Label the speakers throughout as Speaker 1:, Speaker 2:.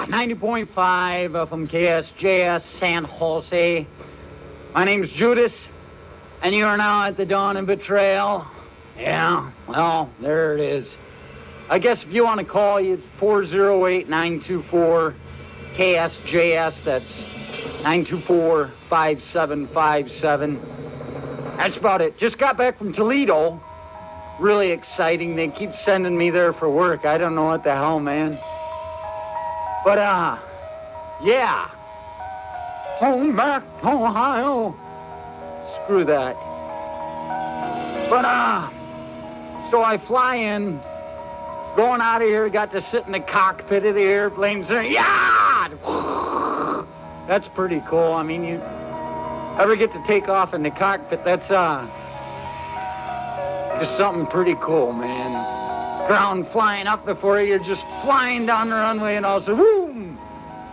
Speaker 1: 90.5 from KSJS San Jose. My name's Judas, and you are now at the dawn of Betrayal. Yeah, well, there it is. I guess if you want to call, you 408-924-KSJS. That's 924-5757. That's about it. Just got back from Toledo. Really exciting. They keep sending me there for work. I don't know what the hell, man. But, yeah. Home back to Ohio. Screw that. But, so I fly in, going out of here, got to sit in the cockpit of the airplane, saying, yeah! That's pretty cool. I mean, you ever get to take off in the cockpit, that's, just something pretty cool, man. Ground flying up before you, you're just flying down the runway, and all of a sudden, boom,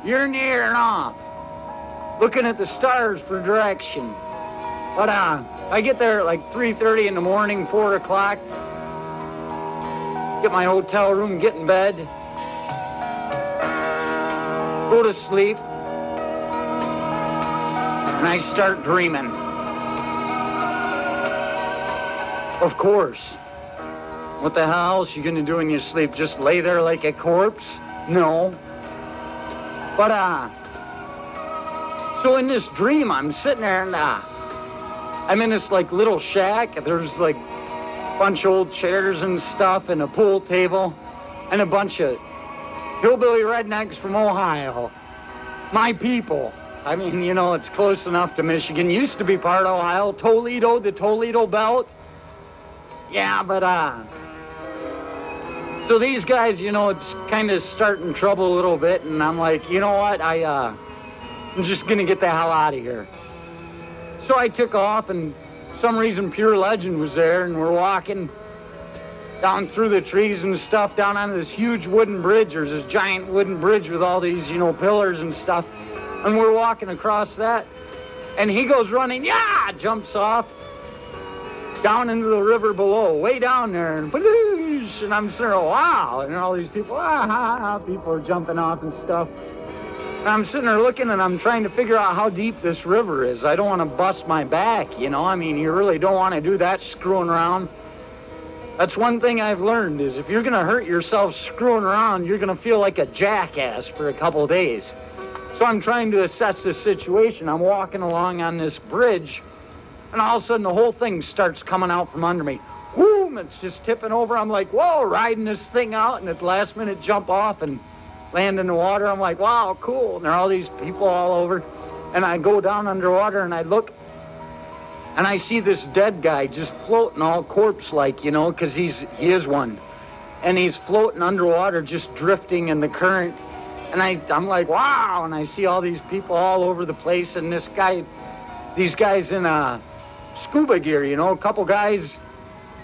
Speaker 1: you're in the air and off, looking at the stars for direction. But I get there at like 3:30 in the morning, 4 o'clock, get my hotel room, get in bed, go to sleep, and I start dreaming. Of course. What the hell else you gonna do in your sleep? Just lay there like a corpse? No. But, so in this dream, I'm sitting there and, I'm in this, like, little shack. There's, like, a bunch of old chairs and stuff and a pool table and a bunch of hillbilly rednecks from Ohio. My people. I mean, you know, it's close enough to Michigan. Used to be part of Ohio. Toledo, the Toledo belt. Yeah, but, so these guys, you know, it's kind of starting trouble a little bit, and I'm like, you know what, I'm just gonna get the hell out of here. So I took off, and for some reason Pure Legend was there, and we're walking down through the trees and stuff, down on this huge wooden bridge. There's this giant wooden bridge with all these, you know, pillars and stuff, and we're walking across that, and he goes running, yeah, jumps off, down into the river below, way down there, and I'm sitting there, wow, and all these people, people are jumping off and stuff. And I'm sitting there looking, and I'm trying to figure out how deep this river is. I don't want to bust my back, you know? I mean, you really don't want to do that screwing around. That's one thing I've learned, is if you're going to hurt yourself screwing around, you're going to feel like a jackass for a couple days. So I'm trying to assess this situation. I'm walking along on this bridge, and all of a sudden, the whole thing starts coming out from under me. Boom, it's just tipping over. I'm like, whoa, riding this thing out, and at the last minute, jump off and land in the water. I'm like, wow, cool. And there are all these people all over. And I go down underwater, and I look, and I see this dead guy just floating all corpse-like, you know, because he is one. And he's floating underwater, just drifting in the current. And I'm like, wow, and I see all these people all over the place, and these guys in scuba gear, you know, a couple guys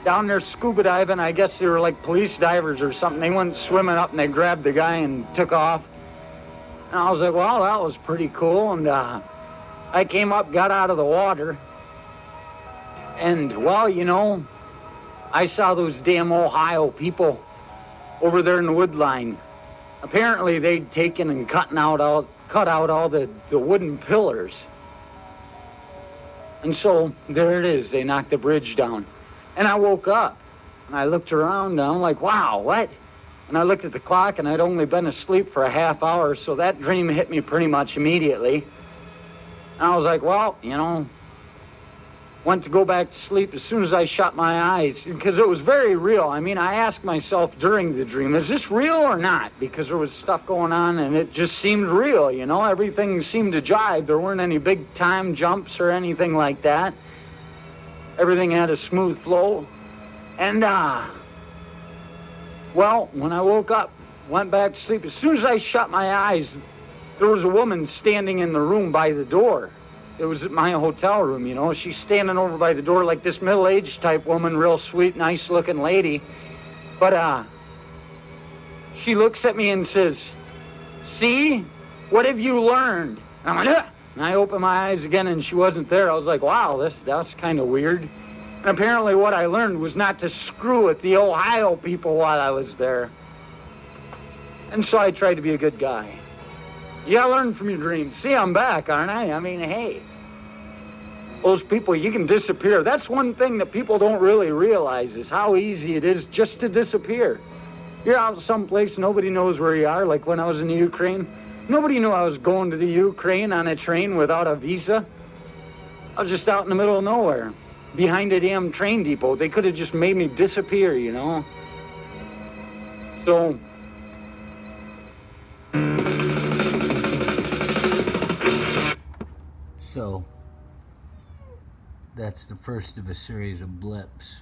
Speaker 1: down there scuba diving. I guess they were like police divers or something. They went swimming up and they grabbed the guy and took off. And I was like, well, that was pretty cool. And I came up, got out of the water. And, well, you know, I saw those damn Ohio people over there in the wood line. Apparently they'd taken and cut out all the wooden pillars. And so there it is. They knocked the bridge down. And I woke up, and I looked around, and I'm like, wow, what? And I looked at the clock, and I'd only been asleep for a half hour, so that dream hit me pretty much immediately. And I was like, well, you know, went to go back to sleep as soon as I shut my eyes, because it was very real. I mean, I asked myself during the dream, is this real or not? Because there was stuff going on, and it just seemed real, you know? Everything seemed to jive. There weren't any big time jumps or anything like that. Everything had a smooth flow. And, well, when I woke up, went back to sleep, as soon as I shut my eyes, there was a woman standing in the room by the door. It was at my hotel room, you know. She's standing over by the door like this middle-aged type woman, real sweet, nice-looking lady. But, she looks at me and says, see, what have you learned? And I'm like, ugh! And I opened my eyes again, and she wasn't there. I was like, wow, that's kind of weird. And apparently what I learned was not to screw with the Ohio people while I was there. And so I tried to be a good guy. You gotta learn from your dreams. See, I'm back, aren't I? I mean, hey. Those people, you can disappear. That's one thing that people don't really realize is how easy it is just to disappear. You're out someplace, nobody knows where you are, like when I was in the Ukraine. Nobody knew I was going to the Ukraine on a train without a visa. I was just out in the middle of nowhere, behind a damn train depot. They could have just made me disappear, you know? So...
Speaker 2: So, that's the first of a series of blips.